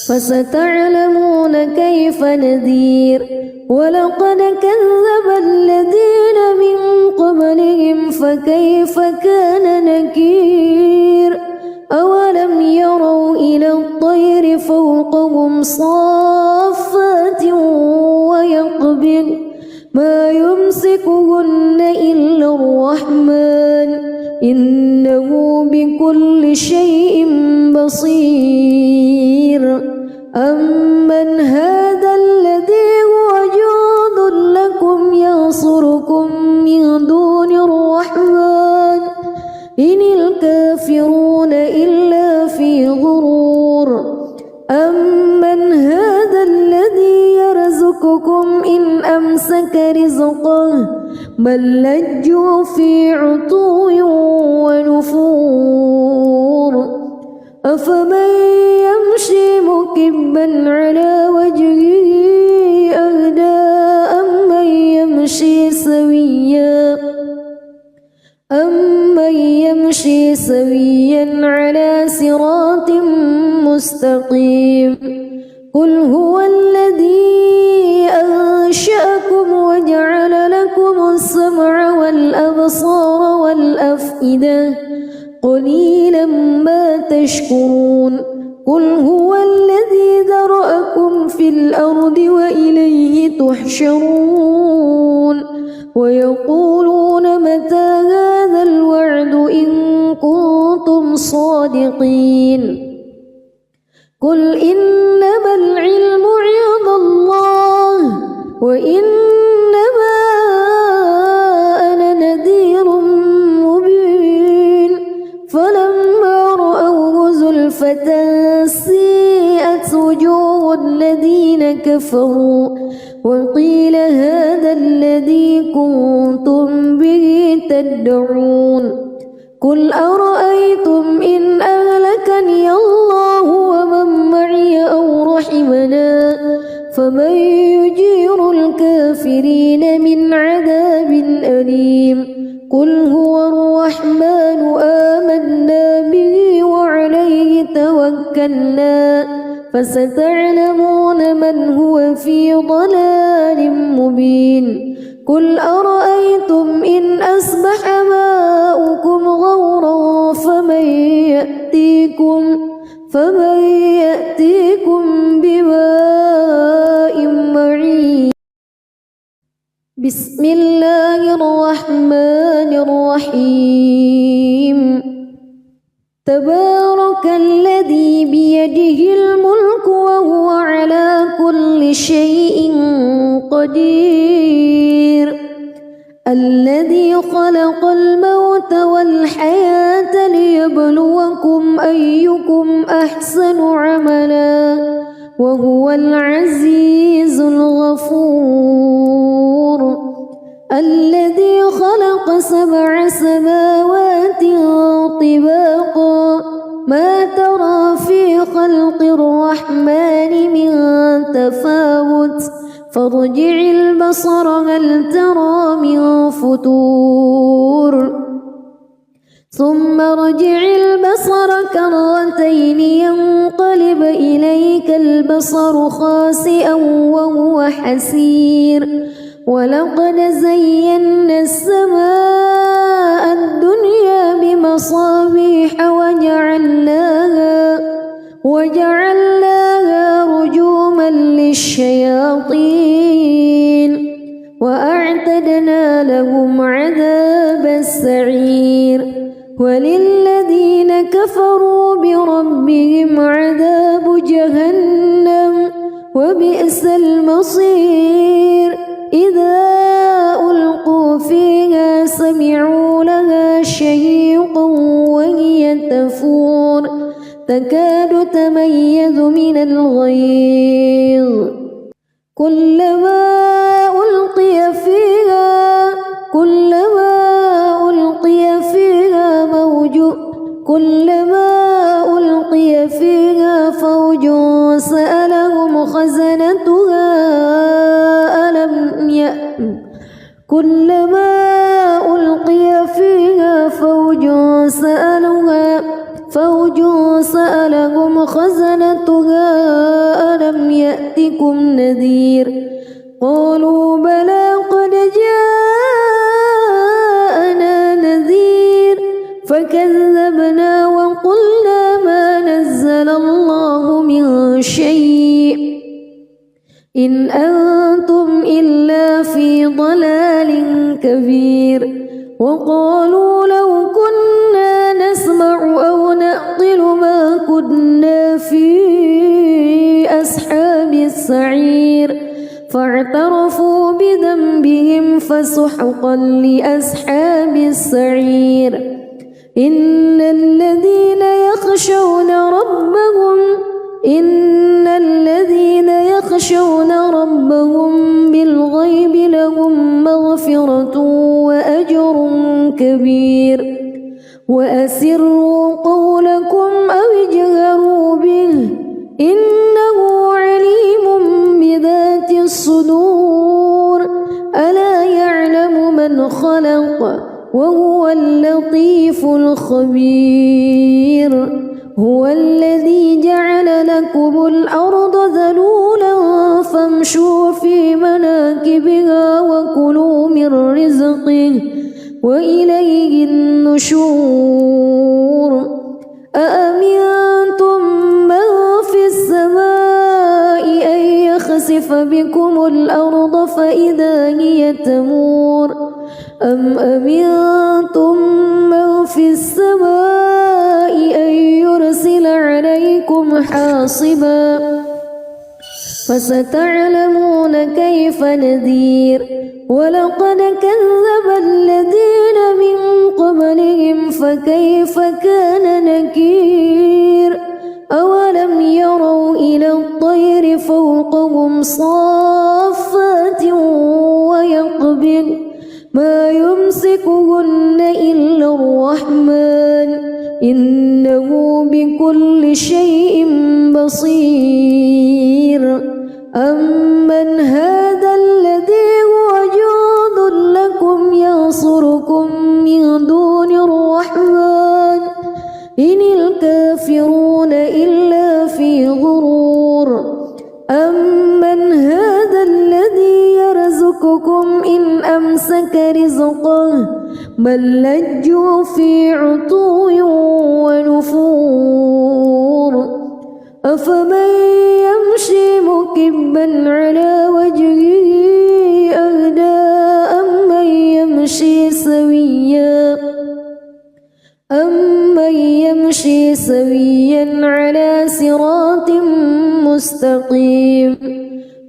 فستعلمون كيف نذير ولقد كذب الذين من قبلهم فكيف كان نكير أولم يروا إلى الطير فوقهم صافات ويقبض ما يمسكهن إلا الرحمن إنه بكل شيء بصير أمن هذا الذي هو جند لكم ينصركم من دون الرحمن إن الكافرون إلا في غرور أمن هذا الذي يرزقكم إن أمسك رزقه بل لجوا في عتو ونفور أفمن يمشي مكبا على وجهه أهدى أمن يمشي سويا على صراط مستقيم قل هو الذي أنشأكم وجعل لكم السمع والأبصار والأفئدة قليلا ما تشكرون قل هو الذي ذرأكم في الأرض وإليه تحشرون ويقولون متى هذا الوعد إن كنتم صادقين قل إنما العلم عند الله وإنما أنا نذير مبين فلما رأوه زلفة سيئت وجوه الذين كفروا وقيل هذا الذي كنتم به تدعون قل أرأيتم إن أهلكني الله ومن معي أو رحمنا فمن يجير الكافرين من عذاب أليم قل هو الرحمن آمنا به وعليه توكلنا فستعلمون من هو في ضلال مبين قل أرأيتم إن أصبح ماؤكم غورا فمن يأتيكم بماء معين بسم الله الرحمن الرحيم تبارك الذي بيده الملك وهو على كل شيء قدير الذي خلق الموت والحياة ليبلوكم أيكم أحسن عملا وهو العزيز الغفور الذي خلق 7 سماوات طباقا ما ترى في خلق الرحمن من تفاوت فارجع البصر هل ترى من فتور ثم ارجع البصر كرتين ينقلب إليك البصر خاسئا وهو حسير ولقد زينا السماء الدنيا بمصابيح وجعلناها رجوما للشياطين كفروا بربهم عذاب جهنم وبئس المصير إذا ألقوا فيها سمعوا لها شهيقا وهي تفور تكاد تميز من الغيظ كلما ألقي فيها فوج سألهم خزنتها ألم يأتكم نذير قالوا بلى قد جاءنا نذير فكذبنا وقلنا ما نزل الله من شيء إن أنتم إلا في ضلال كبير وقالوا لو كنا نسمع أو نعقل ما كنا في أصحاب السعير فاعترفوا بذنبهم فسحقا لأصحاب السعير إن الذين يخشون ربهم بالغيب لهم مغفرة وأجر كبير وأسروا قولكم أو اجهروا به إنه عليم بذات الصدور ألا يعلم من خلق وهو اللطيف الخبير هو الذي جعل لكم الأرض ذلولا فامشوا في مناكبها وكلوا من رزقه وإليه النشور أأمنتم من في السماء أن يخسف بكم الأرض فإذا هي تمور أم أمنتم من في السماء أن يرسل عليكم حاصبا فستعلمون كيف نذير ولقد كذب الذين من قبلهم فكيف كان نكير أولم يروا إلى الطير فوقهم صافات ويقبض ما يمسكهن إلا الرحمن إنه بكل شيء بصير أمن هذا الذي هو جند لكم ينصركم من دون الرحمن إن الكافرون إلا في غرور أمن هذا الذي يرزقكم إن أمسك رزقه بل لجوا في عتو ونفور أفمن يمشي مكبا على وجهه أهدى أمن يمشي سويا على صراط مستقيم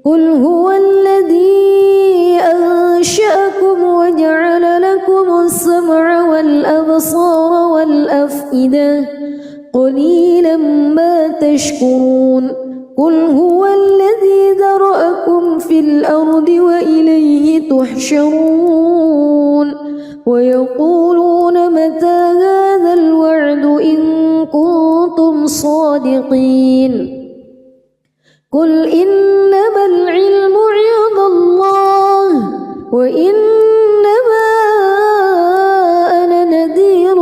قل هو الذي أنشأكم وجعل لكم السمع والأبصار والأفئدة قليلا ما تشكرون قل هو الذي ذرأكم في الأرض وإليه تحشرون ويقولون متى هذا الوعد إن كنتم صادقين قل إنما العلم عند الله وإنما أنا نذير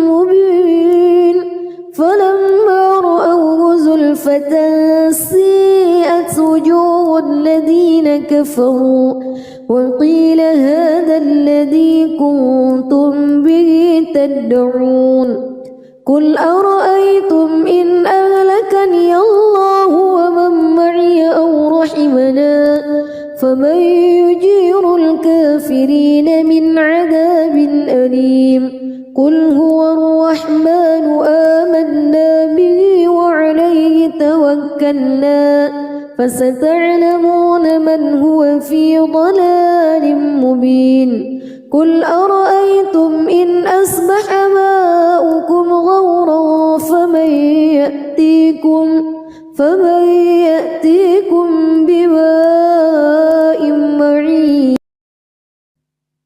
مبين فلما رأوه زلفة سيئت وجوه الذين كفروا وقيل هذا الذي كنتم به تدعون قل أرأيتم إن أهلكني الله ومن معي أو رحمنا فمن يجير الكافرين من عذاب أليم قل هو الرحمن آمنت توكلنا فستعلمون من هو في ضلال مبين قل أرأيتم إن أصبح ماؤكم غورا فمن يأتيكم بماء معين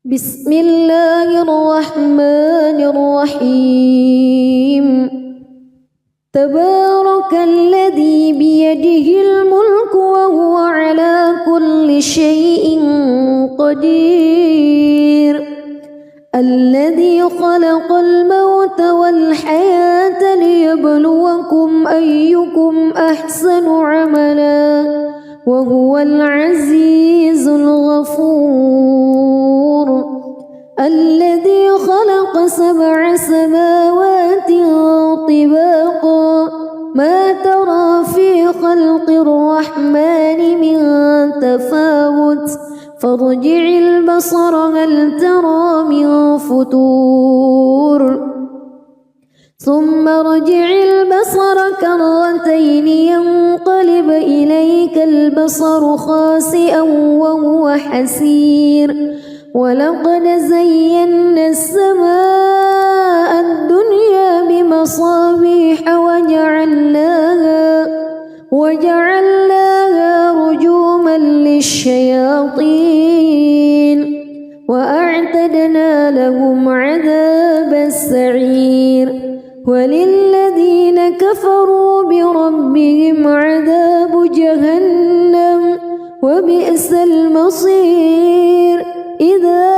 بسم الله الرحمن الرحيم تبارك الذي بيده الملك وهو على كل شيء قدير الذي خلق الموت والحياة ليبلوكم أيكم أحسن عملا وهو العزيز الغفور الذي خلق 7 سماوات طباقا ما ترى في خلق الرحمن من تفاوت فارجع البصر هل ترى من فتور ثم ارجع البصر كرتين ينقلب إليك البصر خاسئا وهو حسير ولقد زينا السماء الدنيا بمصابيح وجعلناها رجوما للشياطين وأعتدنا لهم عذاب السعير وللذين كفروا بربهم عذاب جهنم وبئس المصير إذا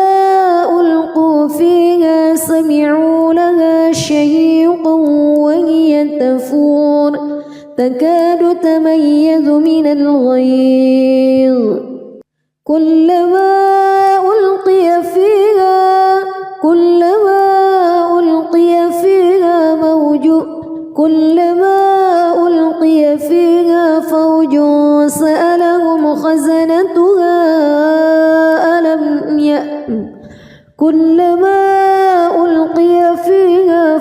ألقوا فيها سمعوا لها شهيقا وهي تفور تكاد تميز من الغيظ كلما ألقي فيها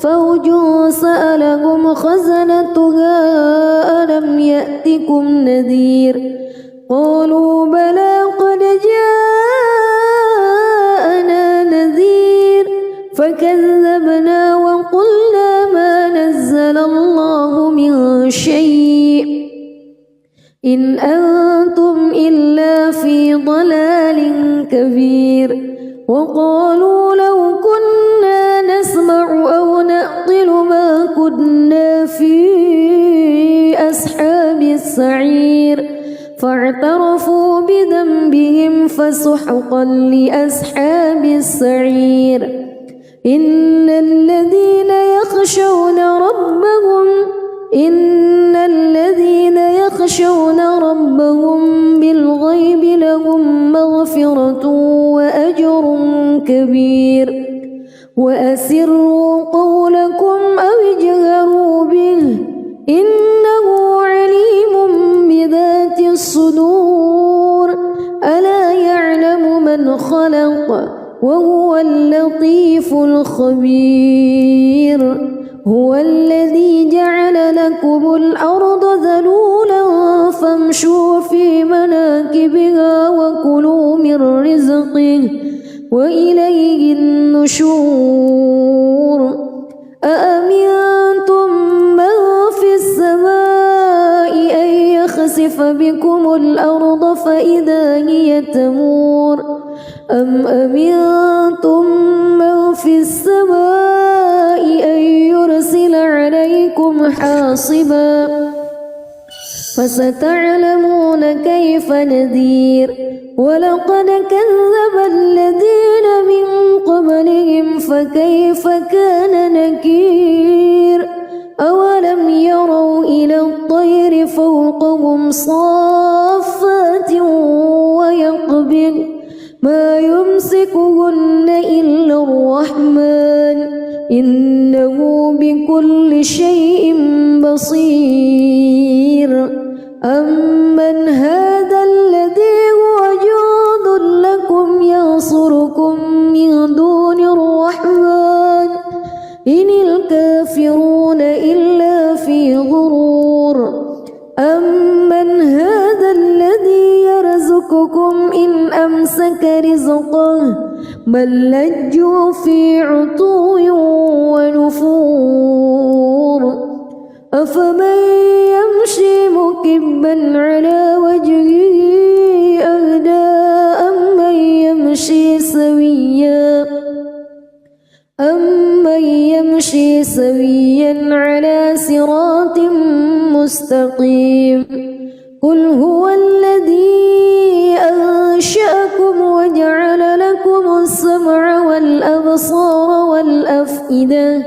فوج سألهم خزنتها ألم يأتكم نذير قالوا بلى قد جاءنا نذير فكذبنا وقلنا ما نزل الله من شيء إن أنتم إلا في ضلال كبير وقالوا لو كنا نسمع أو نعقل ما كنا في أصحاب السعير فاعترفوا بذنبهم فسحقا لأصحاب السعير إن الذين يخشون ربهم بالغيب لهم مغفرة وأجر كبير وأسروا قولكم أو اجهروا به إنه عليم بذات الصدور ألا يعلم من خلق وهو اللطيف الخبير هو الذي جعل لكم الأرض ذلولا فامشوا في مناكبها وكلوا من رزقه وإليه النشور أأمنتم من في السماء أن يخسف بكم الأرض فإذا هي تمور أم أمنتم من في السماء أن يرسل عليكم حاصبا فستعلمون كيف نذير ولقد كذب الذين من قبلهم فكيف كان نكير أولم يروا إلى الطير فوقهم صافات ويقبض ما يمسكهن إلا الرحمن إنه بكل شيء بصير أمن هذا الذي هو جند لكم ينصركم من دون الرحمن إن الكافرون إلا بل لجوا في عتو ونفور أفمن يمشي مكبا على وجهه أهدى أمن يمشي سويا على صراط مستقيم قل هو الذي أنشأكم وجعل لكم السمع والأبصار والأفئدة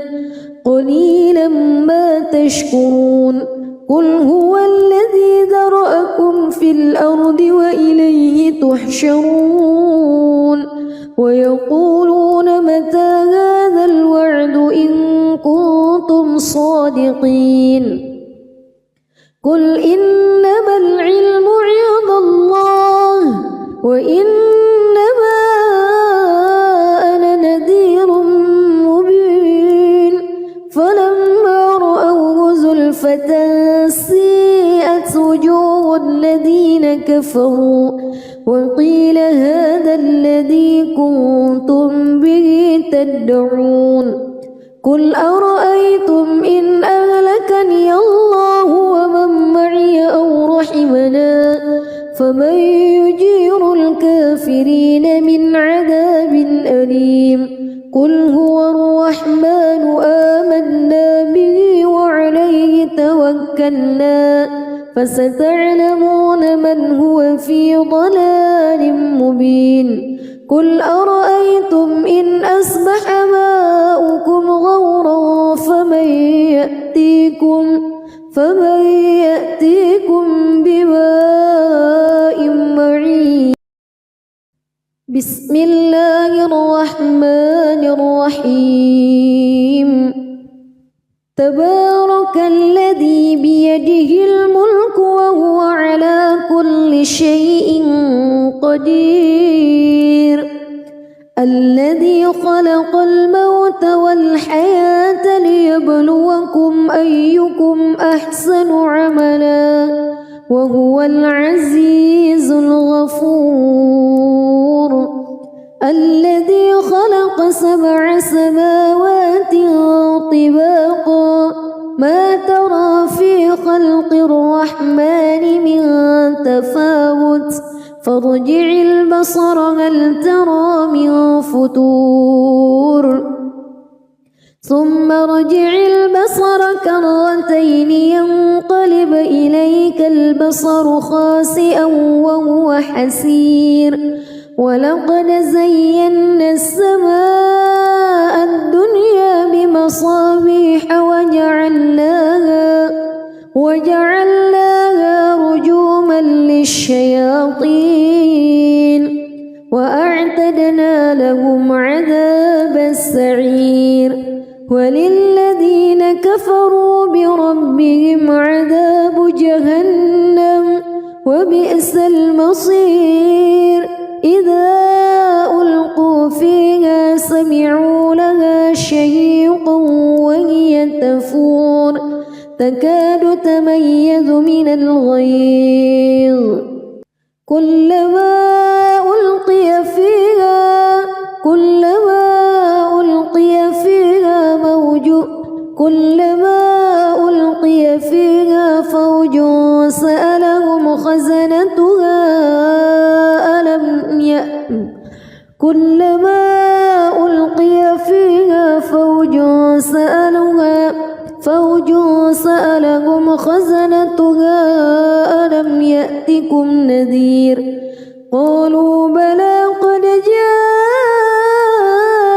قليلا ما تشكرون قل هو الذي ذرأكم في الأرض وإليه تحشرون ويقولون متى هذا الوعد إن كنتم صادقين قل إنما العلم عند الله وإنما أنا نذير مبين فلما رأوه زلفة سيئت وجوه الذين كفروا وقيل هذا الذي كنتم به تدعون قل أرأيتم إن أهلكني الله ومن معي أو رحمنا فمن يجير الكافرين من عذاب أليم قل هو الرحمن آمنا به وعليه توكلنا فستعلمون من هو في ضلال مبين قل أرأيتم إن أصبح ماؤكم غورا فمن يأتيكم بماء معين بسم الله الرحمن الرحيم تبارك الذي بيده الملك وهو على كل شيء قدير الذي خلق الموت والحياة ليبلوكم أيكم أحسن عملا وهو العزيز الغفور الذي خلق 7 سماوات طباقا ما ترى في خلق الرحمن من تفاوت فارجع البصر هل ترى من فتور ثم ارجع البصر كرتين ينقلب إليك البصر خاسئا وهو حسير ولقد زينا السماء الدنيا بمصابيح وجعلناها رجوما للشياطين وأعتدنا لهم عذاب السعير وللذين كفروا بربهم عذاب جهنم وبئس المصير إذا ألقوا فيها سمعوا لها شهيقا وهي تفور تكاد تميز من الغيظ كلما ألقي فيها فوج سألهم خزنتها ألم يأتكم نذير قالوا بلى قد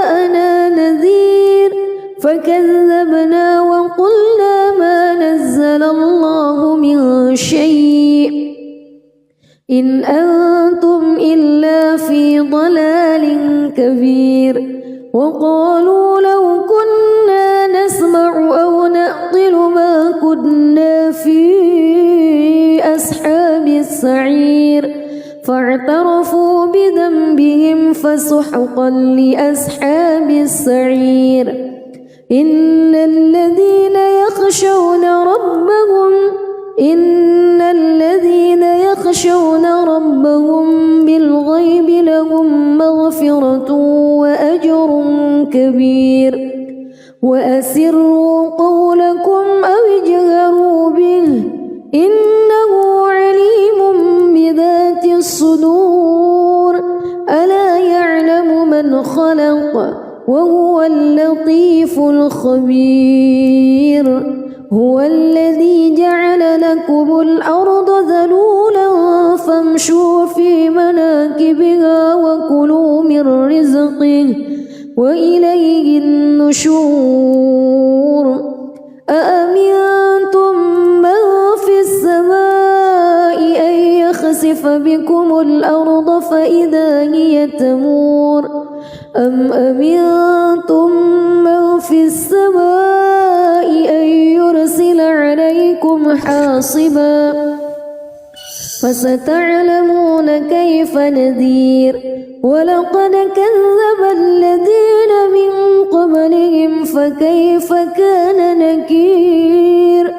جاءنا نذير فكذبنا وقلنا ما نزل الله من شيء إن أنتم إلا في ضلال كبير وقالوا لو كنا نسمع أو نعقل ما كنا في أصحاب السعير فاعترفوا بذنبهم فسحقا لأصحاب السعير إن الذين يخشون ربهم بالغيب لهم مغفرة وأسروا قولكم أو اجهروا به إنه عليم بذات الصدور ألا يعلم من خلق وهو اللطيف الخبير هو الذي جعل لكم الأرض ذلولا فامشوا في مناكبها وكلوا من رزقه وإليه النشور أأمنتم من في السماء أن يخسف بكم الأرض فإذا هي تمور أم أمنتم من في السماء أن يرسل عليكم حاصبا فستعلمون كيف نذير ولقد كذب الذين من قبلهم فكيف كان نكير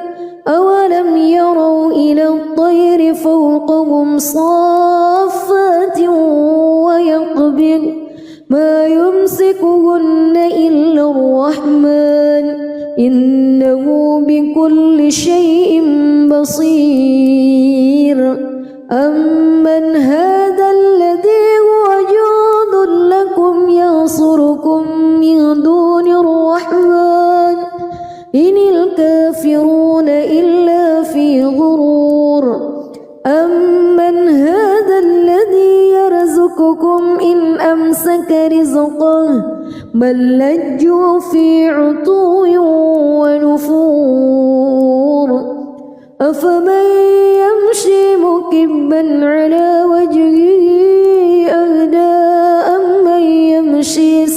أولم يروا إلى الطير فوقهم صافات ويقبض ما يمسكهن إلا الرحمن إنه بكل شيء بصير أمن هذا الذي هو جند لكم ينصركم من دون الرحمن إن الكافرون إلا في غرور أمن هذا الذي يرزقكم إن أمسك رزقه بل لجوا في عتو ونفور أفمن يمشي مكبا على وجهه أهدى أمن يمشي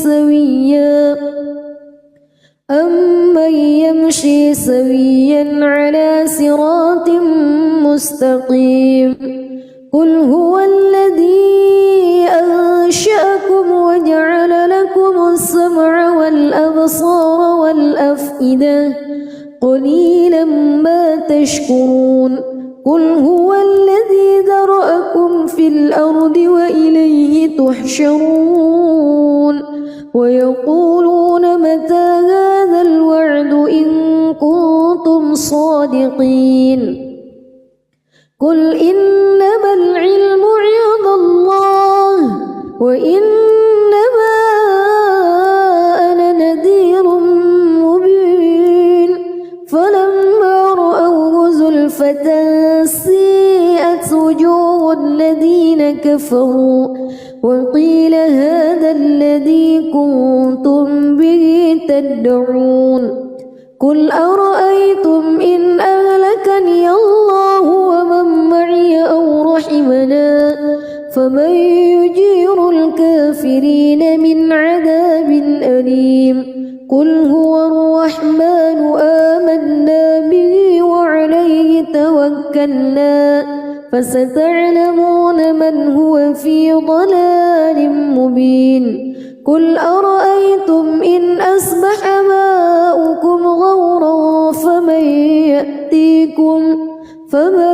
سويا على صراط مستقيم قل هو الذي أنشأكم وجعل لكم السمع والأبصار والأفئدة قليلا ما تشكرون قل هو الذي ذرأكم في الأرض وإليه تحشرون ويقولون متى هذا الوعد إن كنتم صادقين قل إنما العلم عند الله وإنما أنا نذير مبين فلما رأوه زلفة سيئت وجوه الذين كفروا وقيل هذا الذي كنتم به تدعون قل أرأيتم إن أهلكني الله ومن معي أو رحمنا فمن يجير الكافرين من عذاب أليم قل هو الرحمن آمنا به وعليه توكلنا فستعلمون من هو في ضلال مبين قل أرأيتم إن أصبح ماؤكم غورا فمن